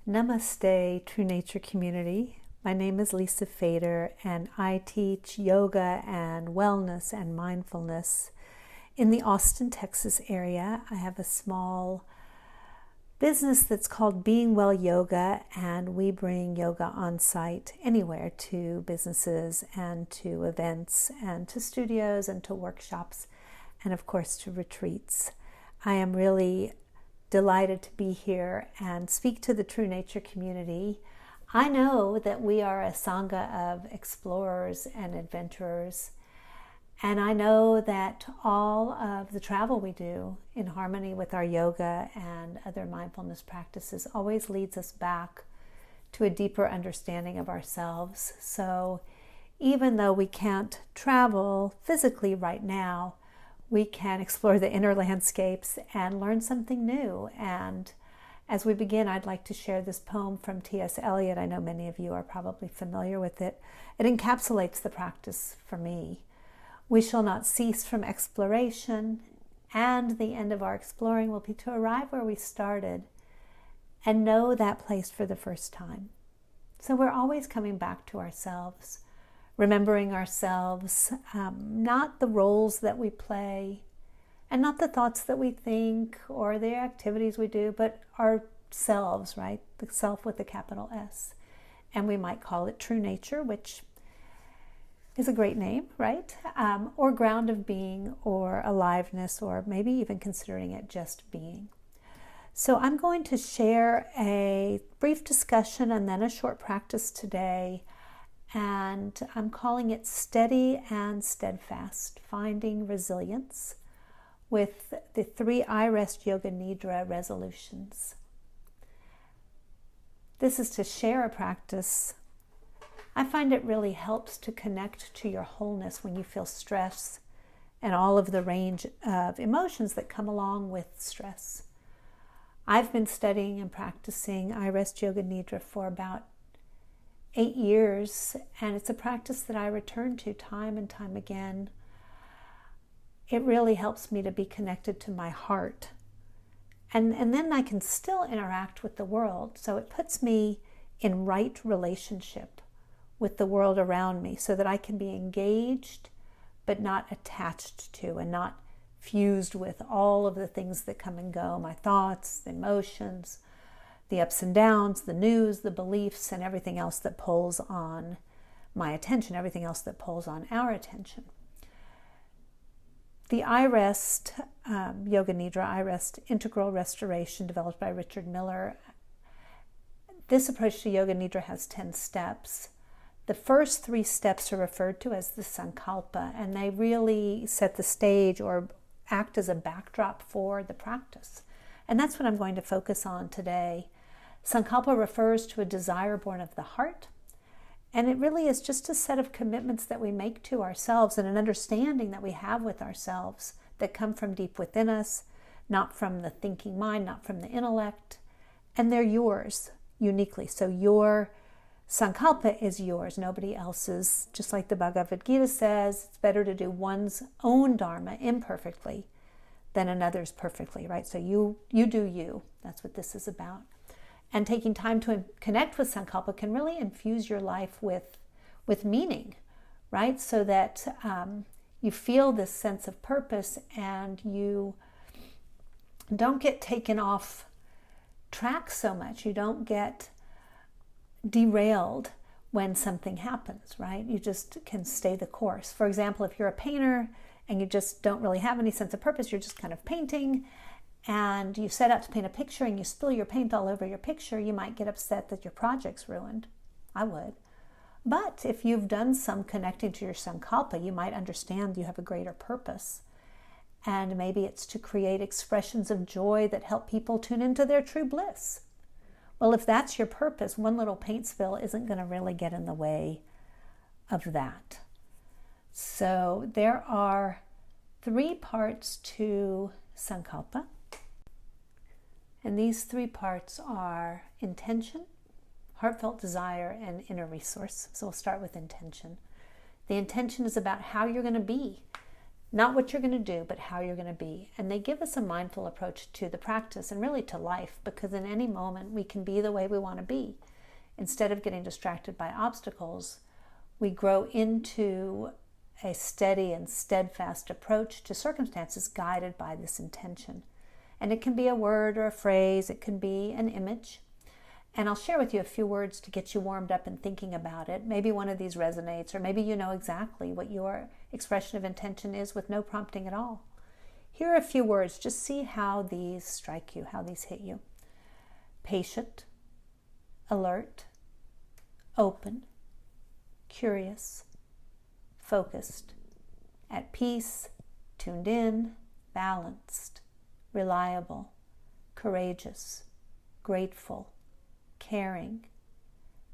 Namaste, True Nature community. My name is Lisa Fader, and I teach yoga and wellness and mindfulness in the Austin, Texas area. I have a small business that's called Being Well Yoga, and we bring yoga on site anywhere to businesses and to events and to studios and to workshops and, of course, to retreats. I am really delighted to be here and speak to the True Nature community. I know that we are a sangha of explorers and adventurers, and I know that all of the travel we do in harmony with our yoga and other mindfulness practices always leads us back to a deeper understanding of ourselves. So even though we can't travel physically right now, we can explore the inner landscapes and learn something new. And as we begin, I'd like to share this poem from T.S. Eliot. I know many of you are probably familiar with it. It encapsulates the practice for me. We shall not cease from exploration, and the end of our exploring will be to arrive where we started and know that place for the first time. So we're always coming back to ourselves, remembering ourselves, not the roles that we play and not the thoughts that we think or the activities we do, but ourselves, right? The self with a capital S. And we might call it True Nature, which is a great name, right? Or ground of being, or aliveness, or maybe even considering it just being. So I'm going to share a brief discussion and then a short practice today. And I'm calling it Steady and Steadfast, Finding Resilience, with the 3 iRest Yoga Nidra Resolutions. This is to share a practice. I find it really helps to connect to your wholeness when you feel stress and all of the range of emotions that come along with stress. I've been studying and practicing iRest Yoga Nidra for about 8 years, and it's a practice that I return to time and time again. It really helps me to be connected to my heart. And then I can still interact with the world. So it puts me in right relationship with the world around me so that I can be engaged but not attached to and not fused with all of the things that come and go, my thoughts, the emotions, the ups and downs, the news, the beliefs, and everything else that pulls on my attention, everything else that pulls on our attention. The iRest, Yoga Nidra, iRest Integral Restoration, developed by Richard Miller. This approach to Yoga Nidra has 10 steps. The first 3 steps are referred to as the Sankalpa, and they really set the stage or act as a backdrop for the practice. And that's what I'm going to focus on today. Sankalpa refers to a desire born of the heart, and it really is just a set of commitments that we make to ourselves and an understanding that we have with ourselves that come from deep within us, not from the thinking mind, not from the intellect, and they're yours uniquely. So your Sankalpa is yours, nobody else's. Just like the Bhagavad Gita says, it's better to do one's own dharma imperfectly than another's perfectly, right? So you do you. That's what this is about. And taking time to connect with Sankalpa can really infuse your life with meaning, right? So that you feel this sense of purpose and you don't get taken off track so much. You don't get derailed when something happens, right? You just can stay the course. For example, if you're a painter and you just don't really have any sense of purpose, you're just kind of painting, and you set out to paint a picture and you spill your paint all over your picture, you might get upset that your project's ruined. I would. But if you've done some connecting to your Sankalpa, you might understand you have a greater purpose. And maybe it's to create expressions of joy that help people tune into their true bliss. Well, if that's your purpose, one little paint spill isn't going to really get in the way of that. So there are 3 parts to Sankalpa. And these 3 parts are intention, heartfelt desire, and inner resource. So we'll start with intention. The intention is about how you're going to be. Not what you're going to do, but how you're going to be. And they give us a mindful approach to the practice and really to life, because in any moment we can be the way we want to be. Instead of getting distracted by obstacles, we grow into a steady and steadfast approach to circumstances guided by this intention. And it can be a word or a phrase, it can be an image. And I'll share with you a few words to get you warmed up and thinking about it. Maybe one of these resonates, or maybe you know exactly what your expression of intention is with no prompting at all. Here are a few words. Just see how these strike you, how these hit you. Patient, alert, open, curious, focused, at peace, tuned in, balanced, reliable, courageous, grateful, caring,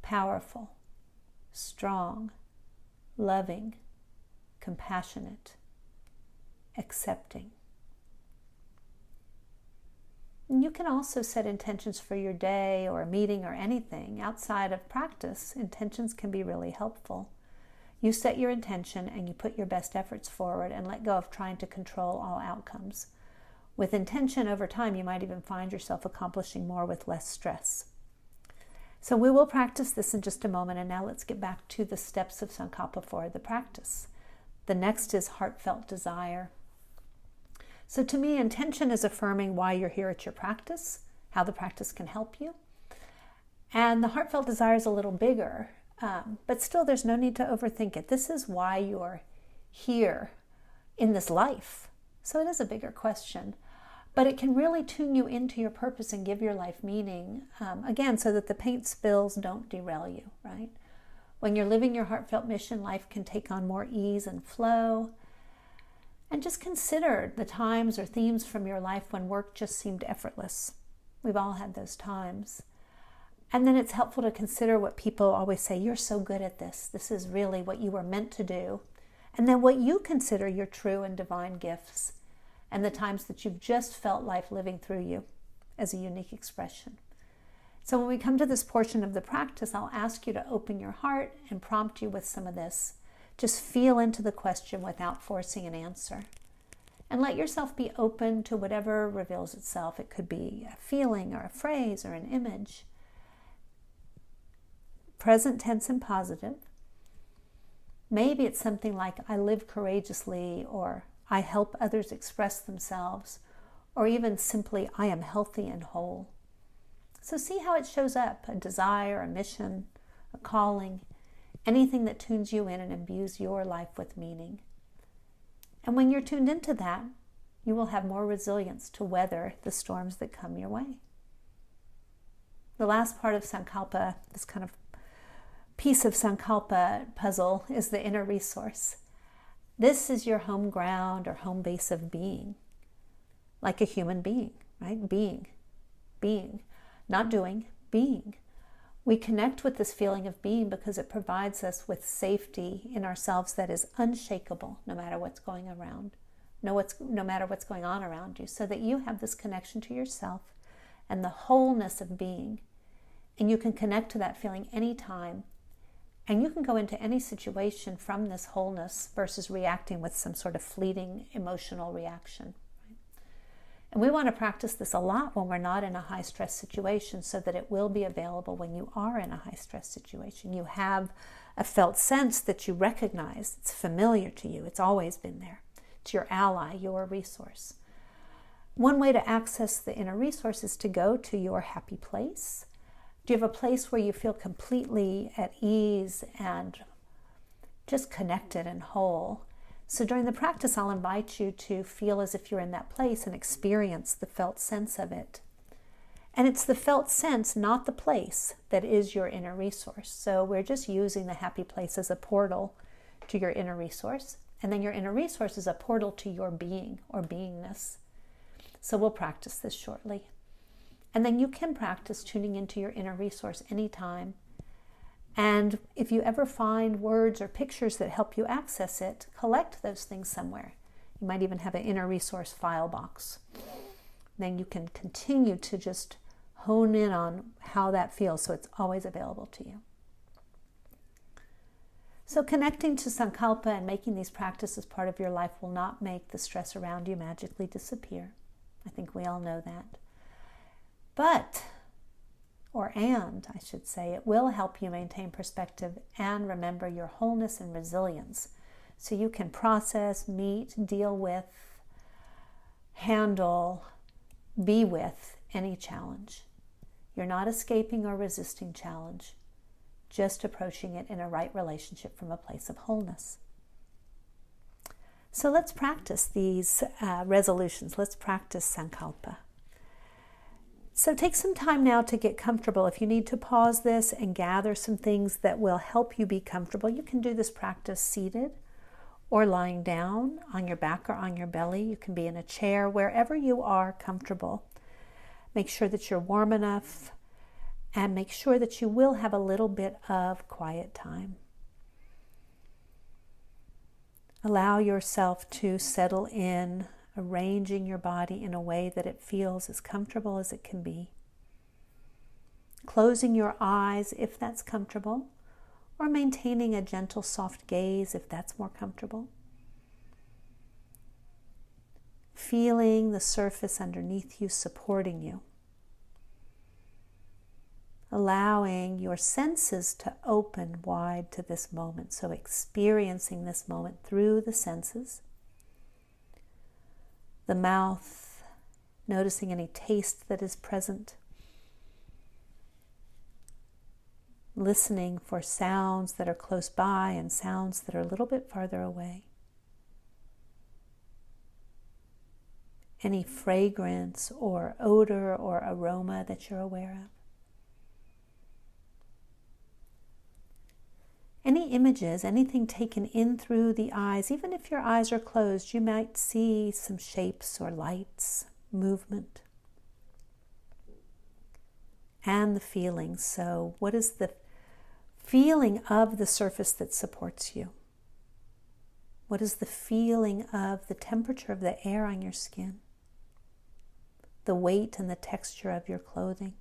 powerful, strong, loving, compassionate, accepting. And you can also set intentions for your day or a meeting or anything outside of practice. Intentions can be really helpful. You set your intention and you put your best efforts forward and let go of trying to control all outcomes. With intention over time, you might even find yourself accomplishing more with less stress. So we will practice this in just a moment, and now let's get back to the steps of Sankalpa for the practice. The next is heartfelt desire. So to me, intention is affirming why you're here at your practice, how the practice can help you. And the heartfelt desire is a little bigger, but still there's no need to overthink it. This is why you're here in this life. So it is a bigger question. But it can really tune you into your purpose and give your life meaning, again, so that the paint spills don't derail you, right? When you're living your heartfelt mission, life can take on more ease and flow. And just consider the times or themes from your life when work just seemed effortless. We've all had those times. And then it's helpful to consider what people always say, you're so good at this. This is really what you were meant to do. And then what you consider your true and divine gifts, and the times that you've just felt life living through you as a unique expression. So when we come to this portion of the practice, I'll ask you to open your heart and prompt you with some of this. Just feel into the question without forcing an answer. And let yourself be open to whatever reveals itself. It could be a feeling or a phrase or an image. Present tense and positive. Maybe it's something like, I live courageously, or I help others express themselves, or even simply, I am healthy and whole. So see how it shows up, a desire, a mission, a calling, anything that tunes you in and imbues your life with meaning. And when you're tuned into that, you will have more resilience to weather the storms that come your way. The last part of Sankalpa, this kind of piece of Sankalpa puzzle, is the inner resource. This is your home ground or home base of being, like a human being, right? Being, not doing, being. We connect with this feeling of being because it provides us with safety in ourselves that is unshakable no matter what's going around, no matter what's going on around you, so that you have this connection to yourself and the wholeness of being. And you can connect to that feeling anytime. And you can go into any situation from this wholeness versus reacting with some sort of fleeting emotional reaction. Right? And we want to practice this a lot when we're not in a high-stress situation, so that it will be available when you are in a high-stress situation. You have a felt sense that you recognize. It's familiar to you. It's always been there. It's your ally, your resource. One way to access the inner resource is to go to your happy place. Do you have a place where you feel completely at ease and just connected and whole? So during the practice, I'll invite you to feel as if you're in that place and experience the felt sense of it. And it's the felt sense, not the place, that is your inner resource. So we're just using the happy place as a portal to your inner resource. And then your inner resource is a portal to your being or beingness. So we'll practice this shortly. And then you can practice tuning into your inner resource anytime. And if you ever find words or pictures that help you access it, collect those things somewhere. You might even have an inner resource file box. Then you can continue to just hone in on how that feels, so it's always available to you. So connecting to Sankalpa and making these practices part of your life will not make the stress around you magically disappear. I think we all know that. I should say, it will help you maintain perspective and remember your wholeness and resilience so you can process, meet, deal with, handle, be with any challenge. You're not escaping or resisting challenge, just approaching it in a right relationship from a place of wholeness. So let's practice these resolutions. Let's practice Sankalpa. So take some time now to get comfortable. If you need to pause this and gather some things that will help you be comfortable, you can do this practice seated or lying down on your back or on your belly. You can be in a chair, wherever you are comfortable. Make sure that you're warm enough and make sure that you will have a little bit of quiet time. Allow yourself to settle in, arranging your body in a way that it feels as comfortable as it can be. Closing your eyes if that's comfortable, or maintaining a gentle, soft gaze if that's more comfortable. Feeling the surface underneath you supporting you. Allowing your senses to open wide to this moment. So experiencing this moment through the senses. The mouth, noticing any taste that is present. Listening for sounds that are close by and sounds that are a little bit farther away. Any fragrance or odor or aroma that you're aware of. Any images, anything taken in through the eyes, even if your eyes are closed, you might see some shapes or lights, movement. And the feelings. So what is the feeling of the surface that supports you? What is the feeling of the temperature of the air on your skin? The weight and the texture of your clothing?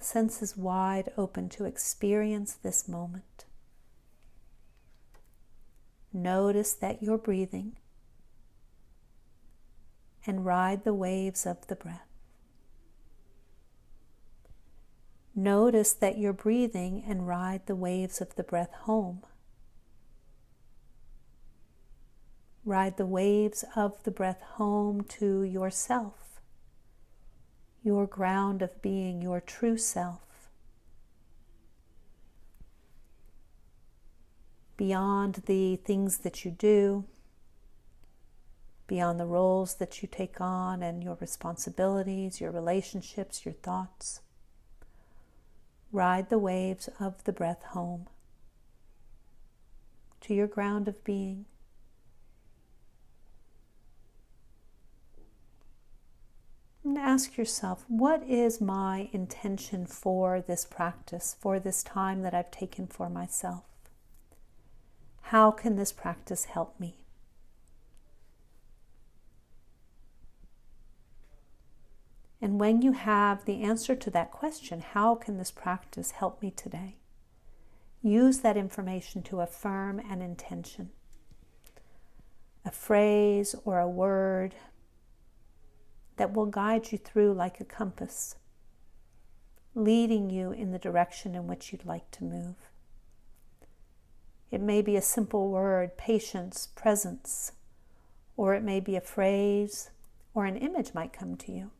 Senses wide open to experience this moment. Notice that you're breathing and ride the waves of the breath. Notice that you're breathing and ride the waves of the breath home. Ride the waves of the breath home to yourself. Your ground of being, your true self. Beyond the things that you do, beyond the roles that you take on and your responsibilities, your relationships, your thoughts. Ride the waves of the breath home to your ground of being. And ask yourself, what is my intention for this practice, for this time that I've taken for myself? How can this practice help me? And when you have the answer to that question, how can this practice help me today? Use that information to affirm an intention. A phrase or a word that will guide you through like a compass, leading you in the direction in which you'd like to move. It may be a simple word, patience, presence, or it may be a phrase or an image might come to you.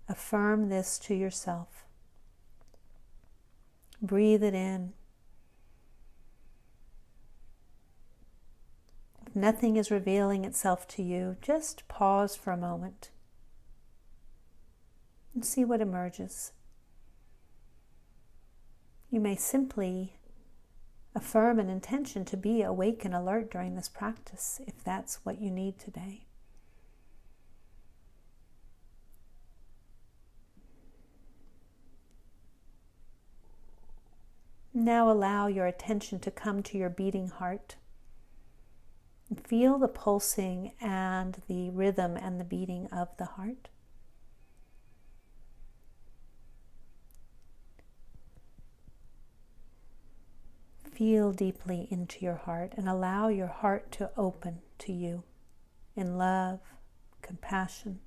Affirm this to yourself. Breathe it in. If nothing is revealing itself to you, just pause for a moment and see what emerges. You may simply affirm an intention to be awake and alert during this practice, if that's what you need today. Now allow your attention to come to your beating heart. Feel the pulsing and the rhythm and the beating of the heart. feel deeply into your heart and allow your heart to open to you in love, compassion.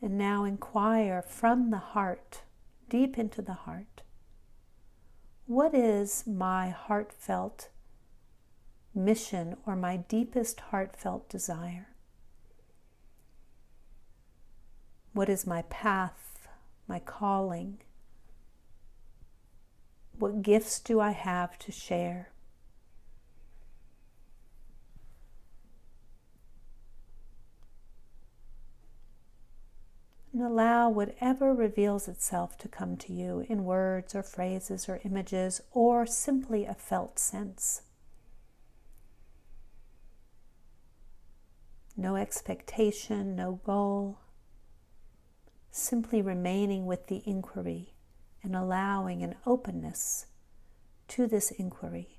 And now inquire from the heart, deep into the heart, what is my heartfelt mission or my deepest heartfelt desire? What is my path, my calling? What gifts do I have to share? And allow whatever reveals itself to come to you in words or phrases or images or simply a felt sense. No expectation, no goal. Simply remaining with the inquiry and allowing an openness to this inquiry.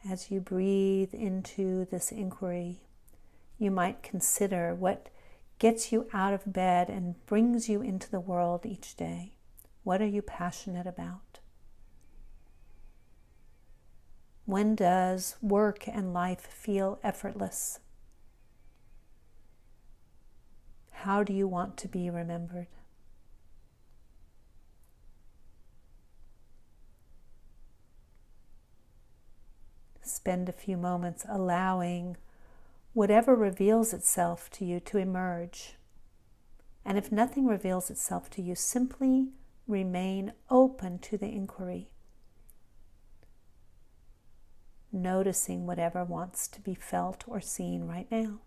As you breathe into this inquiry, you might consider what gets you out of bed and brings you into the world each day. What are you passionate about? When does work and life feel effortless? How do you want to be remembered? Spend a few moments allowing whatever reveals itself to you to emerge. And if nothing reveals itself to you, simply remain open to the inquiry, noticing whatever wants to be felt or seen right now.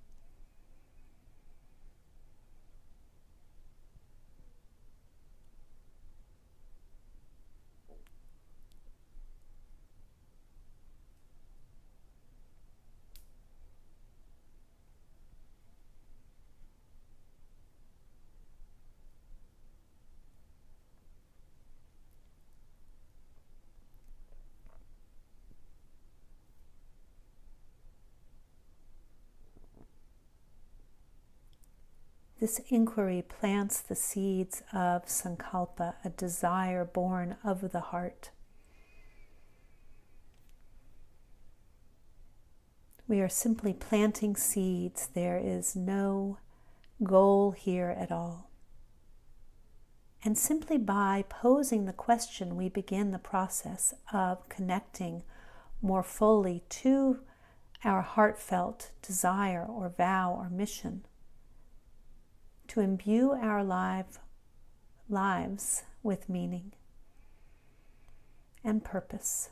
This inquiry plants the seeds of Sankalpa, a desire born of the heart. We are simply planting seeds. There is no goal here at all. And simply by posing the question, we begin the process of connecting more fully to our heartfelt desire or vow or mission, to imbue our lives with meaning and purpose,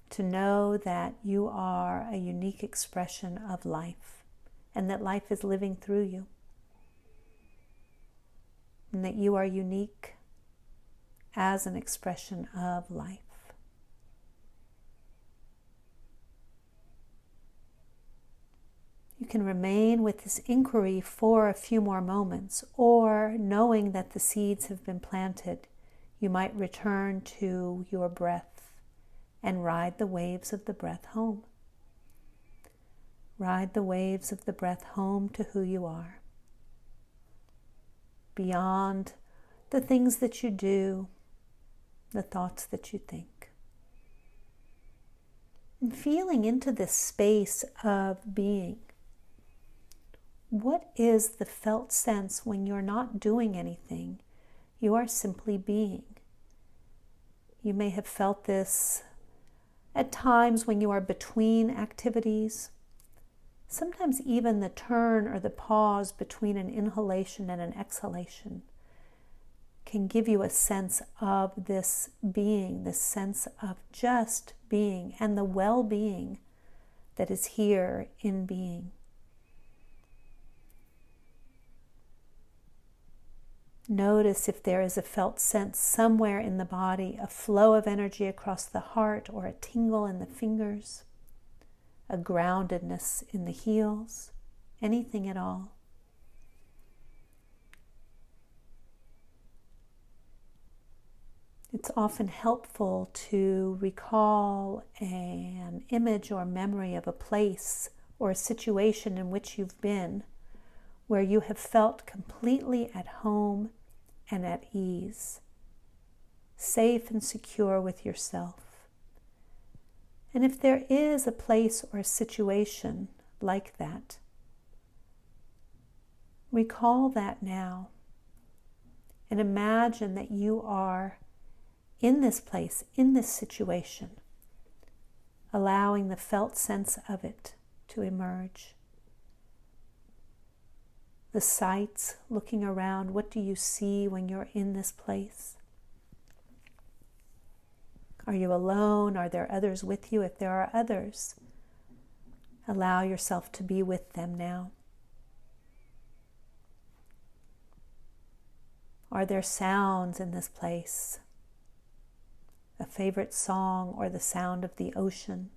to know that you are a unique expression of life and that life is living through you, and that you are unique as an expression of life. You can remain with this inquiry for a few more moments, or knowing that the seeds have been planted, you might return to your breath and ride the waves of the breath home. Ride the waves of the breath home to who you are, beyond the things that you do, the thoughts that you think. And feeling into this space of being. What is the felt sense when you're not doing anything? You are simply being. You may have felt this at times when you are between activities. Sometimes even the turn or the pause between an inhalation and an exhalation can give you a sense of this being, this sense of just being and the well-being that is here in being. Notice if there is a felt sense somewhere in the body, a flow of energy across the heart or a tingle in the fingers, a groundedness in the heels, anything at all. It's often helpful to recall an image or memory of a place or a situation in which you've been where you have felt completely at home and at ease, safe and secure with yourself. And if there is a place or a situation like that, recall that now and imagine that you are in this place, in this situation, allowing the felt sense of it to emerge. The sights, looking around, what do you see when you're in this place? Are you alone? Are there others with you? If there are others, allow yourself to be with them now. Are there sounds in this place? A favorite song or the sound of the ocean?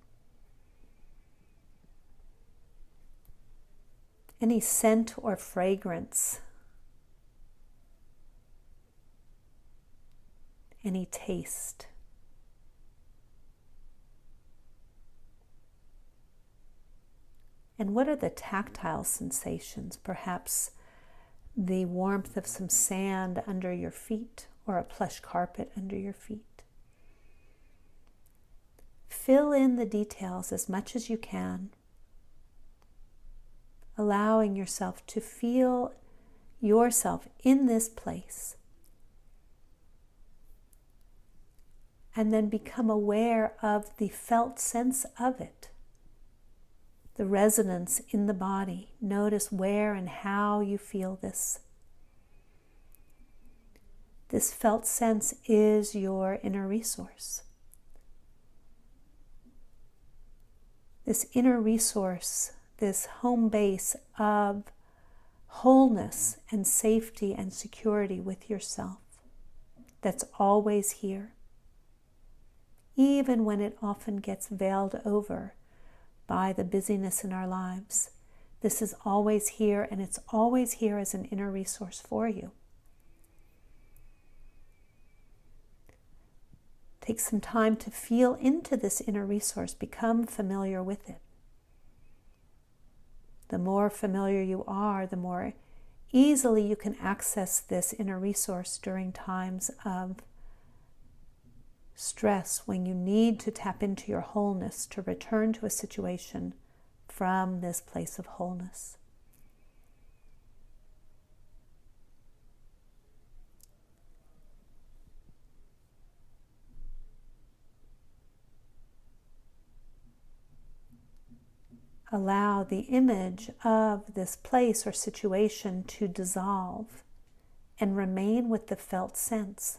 Any scent or fragrance? Any taste? And what are the tactile sensations? Perhaps the warmth of some sand under your feet or a plush carpet under your feet. Fill in the details as much as you can, allowing yourself to feel yourself in this place. And then become aware of the felt sense of it. The resonance in the body. Notice where and how you feel this. This felt sense is your inner resource. This inner resource, this home base of wholeness and safety and security with yourself, that's always here, even when it often gets veiled over by the busyness in our lives. This is always here, and it's always here as an inner resource for you. Take some time to feel into this inner resource, become familiar with it. The more familiar you are, the more easily you can access this inner resource during times of stress, when you need to tap into your wholeness to return to a situation from this place of wholeness. Allow the image of this place or situation to dissolve and remain with the felt sense.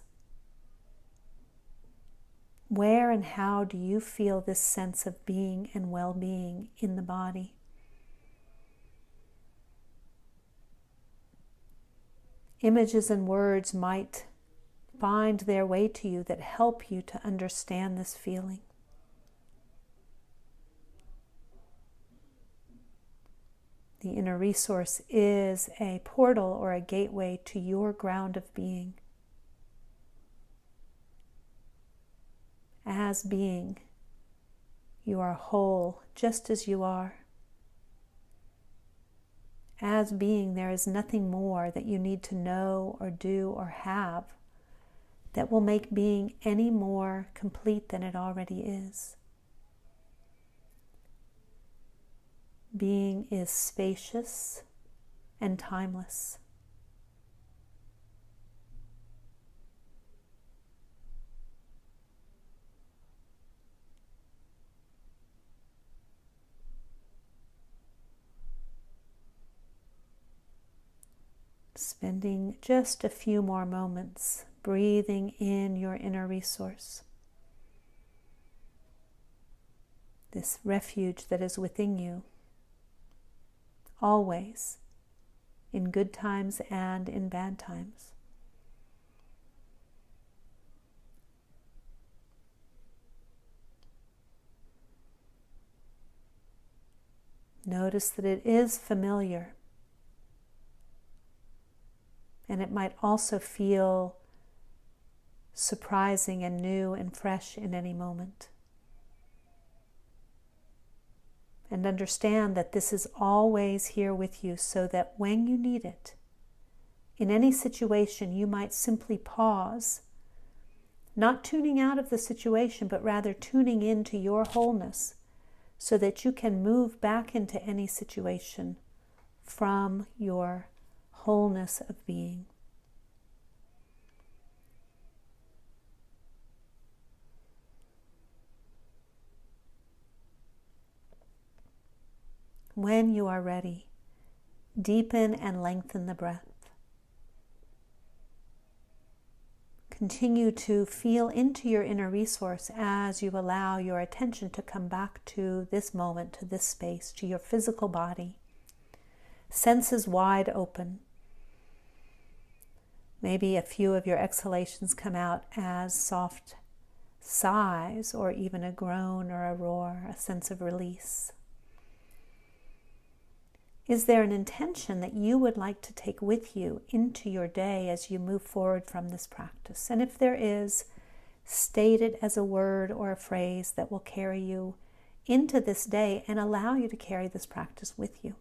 Where and how do you feel this sense of being and well-being in the body? Images and words might find their way to you that help you to understand this feeling. The inner resource is a portal or a gateway to your ground of being. As being, you are whole just as you are. As being, there is nothing more that you need to know or do or have that will make being any more complete than it already is. Being is spacious and timeless. Spending just a few more moments breathing in your inner resource. This refuge that is within you, always, in good times and in bad times. Notice that it is familiar, and it might also feel surprising and new and fresh in any moment. and understand that this is always here with you, so that when you need it, in any situation, you might simply pause, not tuning out of the situation, but rather tuning into your wholeness, so that you can move back into any situation from your wholeness of being. When you are ready, deepen and lengthen the breath. Continue to feel into your inner resource as you allow your attention to come back to this moment, to this space, to your physical body. Senses wide open. Maybe a few of your exhalations come out as soft sighs, or even a groan or a roar, a sense of release. Is there an intention that you would like to take with you into your day as you move forward from this practice? And if there is, state it as a word or a phrase that will carry you into this day and allow you to carry this practice with you.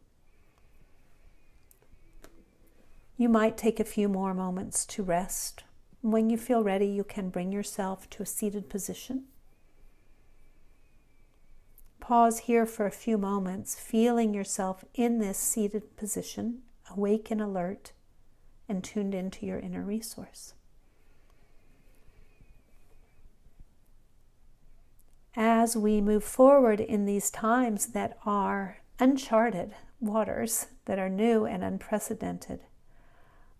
You might take a few more moments to rest. When you feel ready, you can bring yourself to a seated position. Pause here for a few moments, feeling yourself in this seated position, awake and alert, and tuned into your inner resource. As we move forward in these times that are uncharted waters, that are new and unprecedented,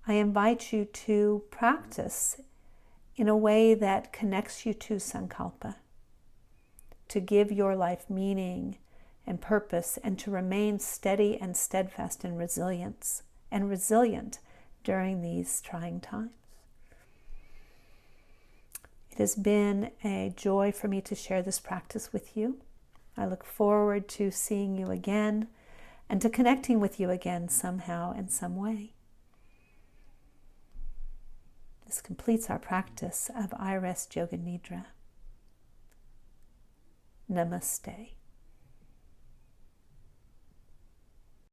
I invite you to practice in a way that connects you to Sankalpa, to give your life meaning and purpose, and to remain steady and steadfast and resilient during these trying times. It has been a joy for me to share this practice with you. I look forward to seeing you again and to connecting with you again somehow in some way. This completes our practice of iRest Yoga Nidra. Namaste.